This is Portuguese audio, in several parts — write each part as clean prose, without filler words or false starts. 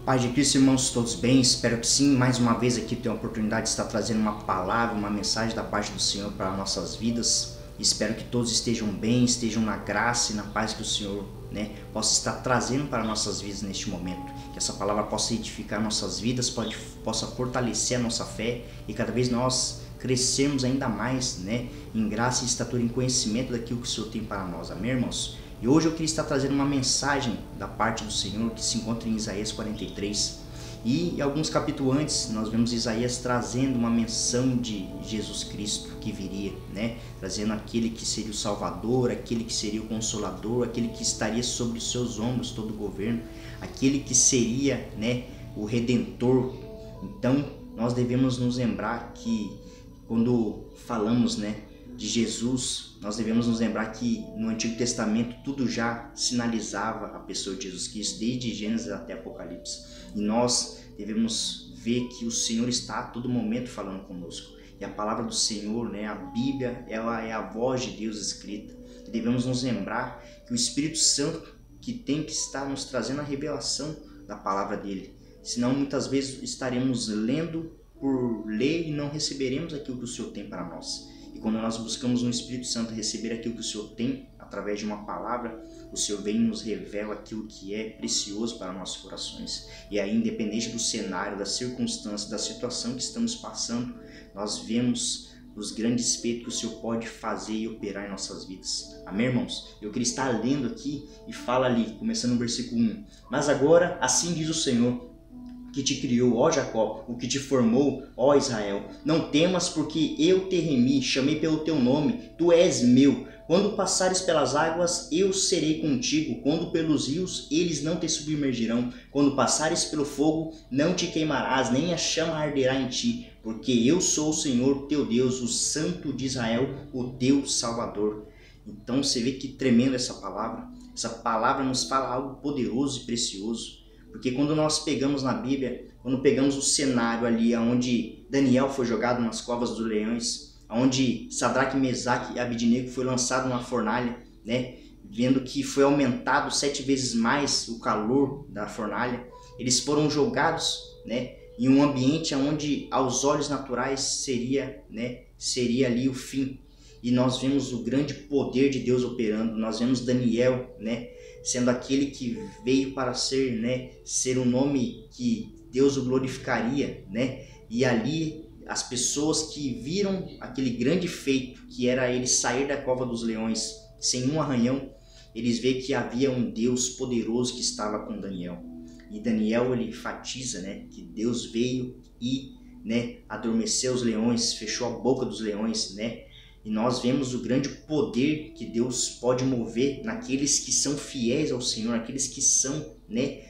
Paz de Cristo, irmãos, todos bem? Espero que sim. Mais uma vez aqui tenho a oportunidade de estar trazendo uma palavra, uma mensagem da parte do Senhor para nossas vidas. Espero que todos estejam bem, estejam na graça e na paz que o Senhor, possa estar trazendo para nossas vidas neste momento. Que essa palavra possa edificar nossas vidas, possa fortalecer a nossa fé e cada vez nós crescermos ainda mais, em graça e estatura, em conhecimento daquilo que o Senhor tem para nós. Amém, irmãos? E hoje eu queria estar trazendo uma mensagem da parte do Senhor que se encontra em Isaías 43. E alguns capítulos antes nós vemos Isaías trazendo uma menção de Jesus Cristo que viria, trazendo aquele que seria o Salvador, aquele que seria o Consolador, aquele que estaria sobre os seus ombros todo o governo, aquele que seria, o Redentor. Então nós devemos nos lembrar que quando falamos, de Jesus, nós devemos nos lembrar que no Antigo Testamento tudo já sinalizava a pessoa de Jesus Cristo, desde Gênesis até Apocalipse. E nós devemos ver que o Senhor está a todo momento falando conosco. E a palavra do Senhor, a Bíblia, ela é a voz de Deus escrita. E devemos nos lembrar que o Espírito Santo que tem que estar nos trazendo a revelação da palavra dele. Senão muitas vezes estaremos lendo por ler e não receberemos aquilo que o Senhor tem para nós. E quando nós buscamos no Espírito Santo receber aquilo que o Senhor tem, através de uma palavra, o Senhor vem e nos revela aquilo que é precioso para nossos corações. E aí, independente do cenário, da circunstância, da situação que estamos passando, nós vemos os grandes feitos que o Senhor pode fazer e operar em nossas vidas. Amém, irmãos? Eu queria estar lendo aqui e fala ali, começando no versículo 1. Mas agora, assim diz o Senhor, que te criou, ó Jacó, o que te formou, ó Israel. Não temas, porque eu te remi, chamei pelo teu nome, tu és meu. Quando passares pelas águas, eu serei contigo. Quando pelos rios, eles não te submergirão. Quando passares pelo fogo, não te queimarás, nem a chama arderá em ti. Porque eu sou o Senhor teu Deus, o Santo de Israel, o teu Salvador. Então você vê que tremendo essa palavra. Essa palavra nos fala algo poderoso e precioso. Porque quando nós pegamos na Bíblia, quando pegamos o cenário ali onde Daniel foi jogado nas covas dos leões, onde Sadraque, Mesaque e Abidnego foi lançado na fornalha, vendo que foi aumentado 7 vezes mais o calor da fornalha, eles foram jogados, em um ambiente onde aos olhos naturais seria ali o fim. E nós vemos o grande poder de Deus operando, nós vemos Daniel, sendo aquele que veio para ser um nome que Deus o glorificaria, E ali as pessoas que viram aquele grande feito, que era ele sair da cova dos leões sem um arranhão, eles veem que havia um Deus poderoso que estava com Daniel. E Daniel, ele enfatiza, que Deus veio e, adormeceu os leões, fechou a boca dos leões, E nós vemos o grande poder que Deus pode mover naqueles que são fiéis ao Senhor, aqueles que são,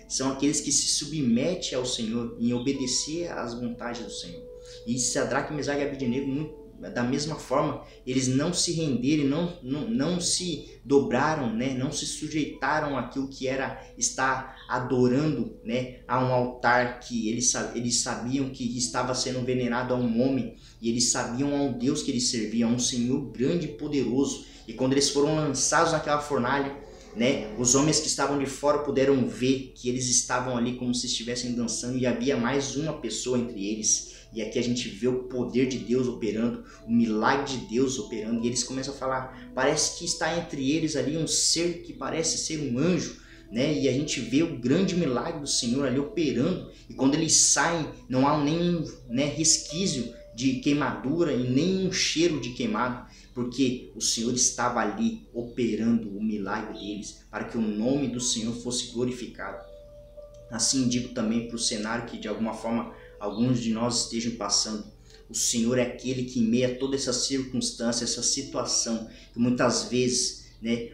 são aqueles que se submetem ao Senhor em obedecer às vontades do Senhor. E Sadraque, Mesaque e Abidnego, da mesma forma, eles não se renderam, não se dobraram, não se sujeitaram àquilo que era estar adorando, a um altar que eles sabiam que estava sendo venerado a um homem, e eles sabiam a um Deus que eles serviam, a um Senhor grande e poderoso. E quando eles foram lançados naquela fornalha, os homens que estavam de fora puderam ver que eles estavam ali como se estivessem dançando, e havia mais uma pessoa entre eles. E aqui a gente vê o poder de Deus operando, o milagre de Deus operando, e eles começam a falar, parece que está entre eles ali um ser que parece ser um anjo, E a gente vê o grande milagre do Senhor ali operando, e quando eles saem, não há nenhum resquício de queimadura e nenhum cheiro de queimado, porque o Senhor estava ali operando o milagre deles, para que o nome do Senhor fosse glorificado. Assim digo também para o cenário que de alguma forma alguns de nós estejam passando. O Senhor é aquele que, em meio a toda essa circunstância, essa situação, que muitas vezes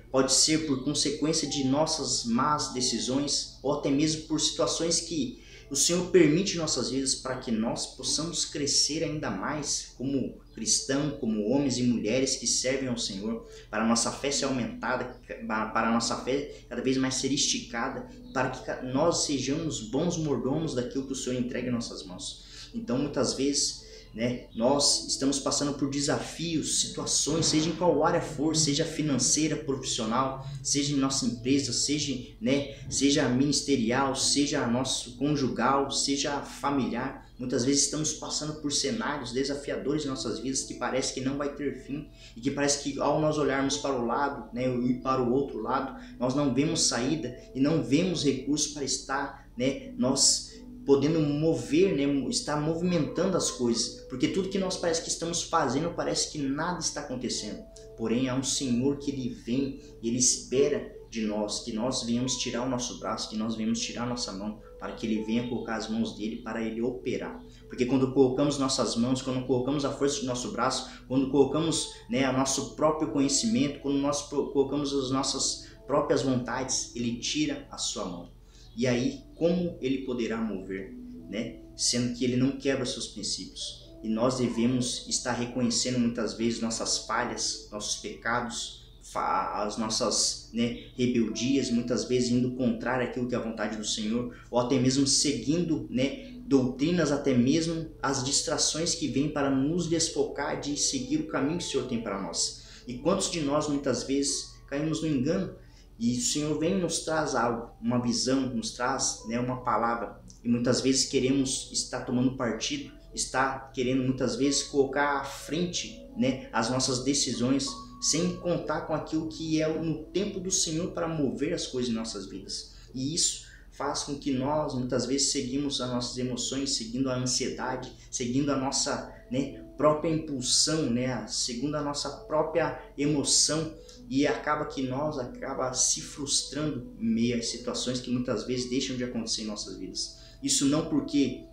pode ser por consequência de nossas más decisões, ou até mesmo por situações que o Senhor permite em nossas vidas para que nós possamos crescer ainda mais como cristãos, como homens e mulheres que servem ao Senhor, para a nossa fé ser aumentada, para a nossa fé cada vez mais ser esticada, para que nós sejamos bons mordomos daquilo que o Senhor entrega em nossas mãos. Então muitas vezes né? Nós estamos passando por desafios, situações, seja em qual área for, seja financeira, profissional, seja em nossa empresa, seja, né, seja ministerial, seja nosso conjugal, seja familiar. Muitas vezes estamos passando por cenários desafiadores em nossas vidas que parece que não vai ter fim e que parece que ao nós olharmos para o lado, né, e para o outro lado, nós não vemos saída e não vemos recursos para estar, né, nós podendo mover, né, estar movimentando as coisas, porque tudo que nós parece que estamos fazendo parece que nada está acontecendo. Porém, há um Senhor que Ele vem e Ele espera de nós que nós venhamos tirar o nosso braço, que nós venhamos tirar a nossa mão, para que Ele venha colocar as mãos dele, para Ele operar. Porque quando colocamos nossas mãos, quando colocamos a força do nosso braço, quando colocamos, né, o nosso próprio conhecimento, quando nós colocamos as nossas próprias vontades, Ele tira a sua mão. E aí, como Ele poderá mover, né? Sendo que Ele não quebra seus princípios. E nós devemos estar reconhecendo muitas vezes nossas falhas, nossos pecados, as nossas, né, rebeldias, muitas vezes indo contrário àquilo que é a vontade do Senhor, ou até mesmo seguindo, né, doutrinas, até mesmo as distrações que vêm para nos desfocar de seguir o caminho que o Senhor tem para nós. E quantos de nós muitas vezes caímos no engano? E o Senhor vem e nos traz algo, uma visão, nos traz, né, uma palavra. E muitas vezes queremos estar tomando partido, estar querendo muitas vezes colocar à frente, né, as nossas decisões, sem contar com aquilo que é no tempo do Senhor para mover as coisas em nossas vidas. E isso faz com que nós muitas vezes seguimos as nossas emoções, seguindo a ansiedade, seguindo a nossa, né, própria impulsão, né, segundo a nossa própria emoção, e acaba que nós acaba se frustrando em meio às situações que muitas vezes deixam de acontecer em nossas vidas. Isso não porque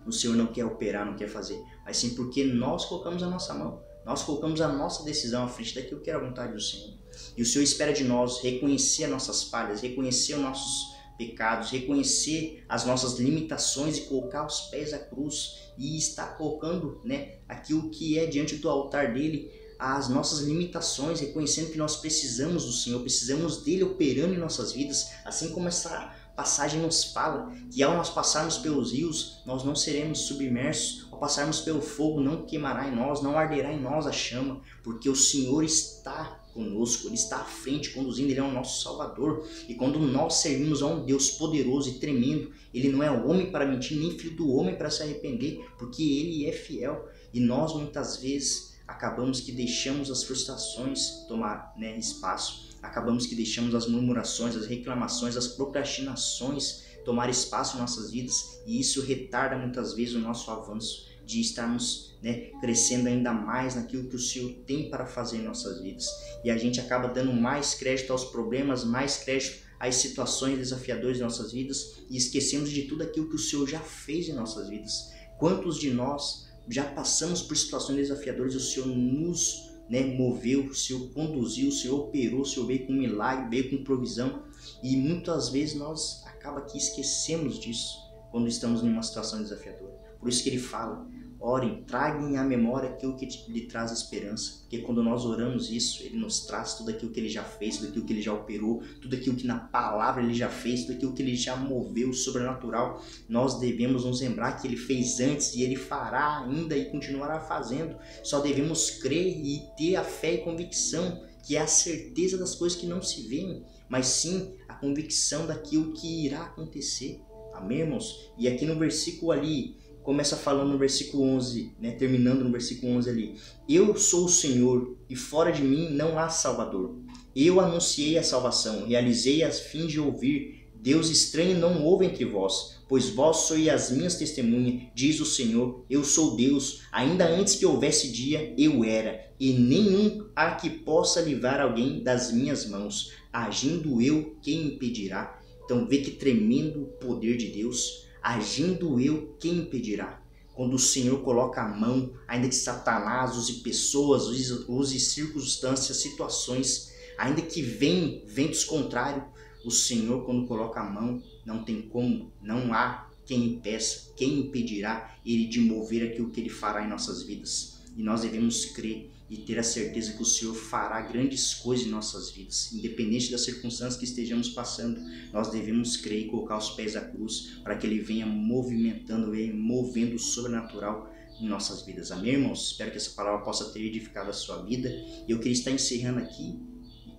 o Senhor não quer operar, não quer fazer, mas sim porque nós colocamos a nossa mão, nós colocamos a nossa decisão à frente daquilo que era a vontade do Senhor. E o Senhor espera de nós reconhecer as nossas falhas, reconhecer os nossos pecados, reconhecer as nossas limitações e colocar os pés à cruz e estar colocando, né, aquilo que é diante do altar dele, as nossas limitações, reconhecendo que nós precisamos do Senhor, precisamos dele operando em nossas vidas, assim como essa passagem nos fala, que ao nós passarmos pelos rios, nós não seremos submersos, ao passarmos pelo fogo não queimará em nós, não arderá em nós a chama, porque o Senhor está conosco, Ele está à frente, conduzindo, Ele é o nosso Salvador. E quando nós servimos a um Deus poderoso e tremendo, Ele não é homem para mentir, nem filho do homem para se arrepender, porque Ele é fiel. E nós muitas vezes acabamos que deixamos as frustrações tomar, né, espaço, acabamos que deixamos as murmurações, as reclamações, as procrastinações tomar espaço em nossas vidas, e isso retarda muitas vezes o nosso avanço de estarmos, né, crescendo ainda mais naquilo que o Senhor tem para fazer em nossas vidas. E a gente acaba dando mais crédito aos problemas, mais crédito às situações desafiadoras em nossas vidas, e esquecemos de tudo aquilo que o Senhor já fez em nossas vidas. Quantos de nós já passamos por situações desafiadoras e o Senhor nos, né, moveu, o Senhor conduziu, o Senhor operou, o Senhor veio com milagre, veio com provisão, e muitas vezes nós acaba que esquecemos disso quando estamos em uma situação desafiadora. Por isso que ele fala, orem, tragam à memória aquilo que lhe traz esperança, porque quando nós oramos isso, ele nos traz tudo aquilo que ele já fez, tudo aquilo que ele já operou, tudo aquilo que na palavra ele já fez, tudo aquilo que ele já moveu, sobrenatural. Nós devemos nos lembrar que ele fez antes e ele fará ainda e continuará fazendo. Só devemos crer e ter a fé e convicção, que é a certeza das coisas que não se veem, mas sim a convicção daquilo que irá acontecer. Amém, irmãos? E aqui no versículo ali, começa falando no versículo 11, né, terminando no versículo 11 ali. Eu sou o Senhor e fora de mim não há Salvador. Eu anunciei a salvação, realizei a fim de ouvir. Deus estranho não houve entre vós, pois vós sois as minhas testemunhas, diz o Senhor. Eu sou Deus, ainda antes que houvesse dia, eu era, e nenhum há que possa livrar alguém das minhas mãos. Agindo eu, quem impedirá? Então vê que tremendo poder de Deus. Agindo eu, quem impedirá? Quando o Senhor coloca a mão, ainda que Satanás use pessoas, use circunstâncias, situações, ainda que venham ventos contrários, o Senhor, quando coloca a mão, não tem como, não há quem impeça, quem impedirá Ele de mover aquilo que Ele fará em nossas vidas. E nós devemos crer e ter a certeza que o Senhor fará grandes coisas em nossas vidas. Independente das circunstâncias que estejamos passando, nós devemos crer e colocar os pés à cruz para que Ele venha movimentando, venha movendo o sobrenatural em nossas vidas. Amém, irmãos? Espero que essa palavra possa ter edificado a sua vida. E eu queria estar encerrando aqui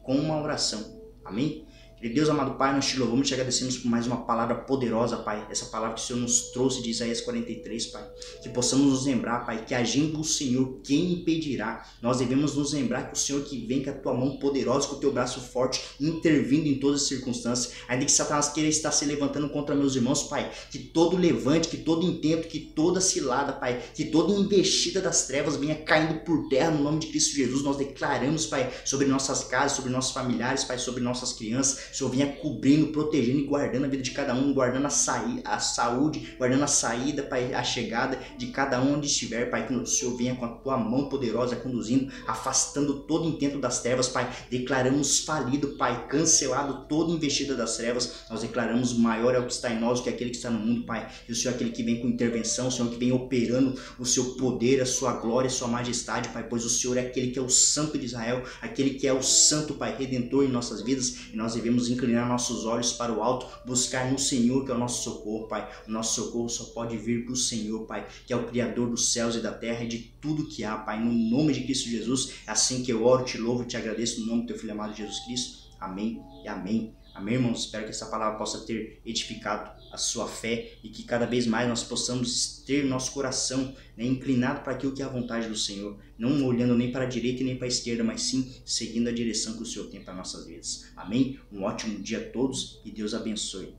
com uma oração. Amém? Deus amado Pai, nós te louvamos e te agradecemos por mais uma palavra poderosa, Pai. Essa palavra que o Senhor nos trouxe de Isaías 43, Pai. Que possamos nos lembrar, Pai, que agindo o Senhor, quem impedirá? Nós devemos nos lembrar que o Senhor que vem com a tua mão poderosa, com o teu braço forte, intervindo em todas as circunstâncias. Ainda que Satanás queira estar se levantando contra meus irmãos, Pai, que todo levante, que todo intento, que toda cilada, Pai, que toda investida das trevas venha caindo por terra no nome de Cristo Jesus. Nós declaramos, Pai, sobre nossas casas, sobre nossos familiares, Pai, sobre nossas crianças. O Senhor venha cobrindo, protegendo e guardando a vida de cada um, guardando a saúde, guardando a saída, Pai, a chegada de cada um onde estiver, Pai, que o Senhor venha com a tua mão poderosa conduzindo, afastando todo intento das trevas, Pai. Declaramos falido, Pai, cancelado toda investida das trevas. Nós declaramos maior é o que está em nós do que aquele que está no mundo, Pai. E o Senhor é aquele que vem com intervenção, o Senhor que vem operando o seu poder, a sua glória, a sua majestade, Pai, pois o Senhor é aquele que é o Santo de Israel, aquele que é o Santo, Pai, Redentor em nossas vidas, e nós devemos inclinar nossos olhos para o alto, buscar no Senhor, que é o nosso socorro, Pai. O nosso socorro só pode vir do Senhor, Pai, que é o Criador dos céus e da terra e de tudo que há, Pai, no nome de Cristo Jesus. É assim que eu oro, te louvo e te agradeço no nome do teu Filho amado Jesus Cristo. Amém e amém. Amém, irmãos? Espero que essa palavra possa ter edificado a sua fé e que cada vez mais nós possamos ter nosso coração, né, inclinado para aquilo que é a vontade do Senhor, não olhando nem para a direita e nem para a esquerda, mas sim seguindo a direção que o Senhor tem para nossas vidas. Amém? Um ótimo dia a todos e Deus abençoe.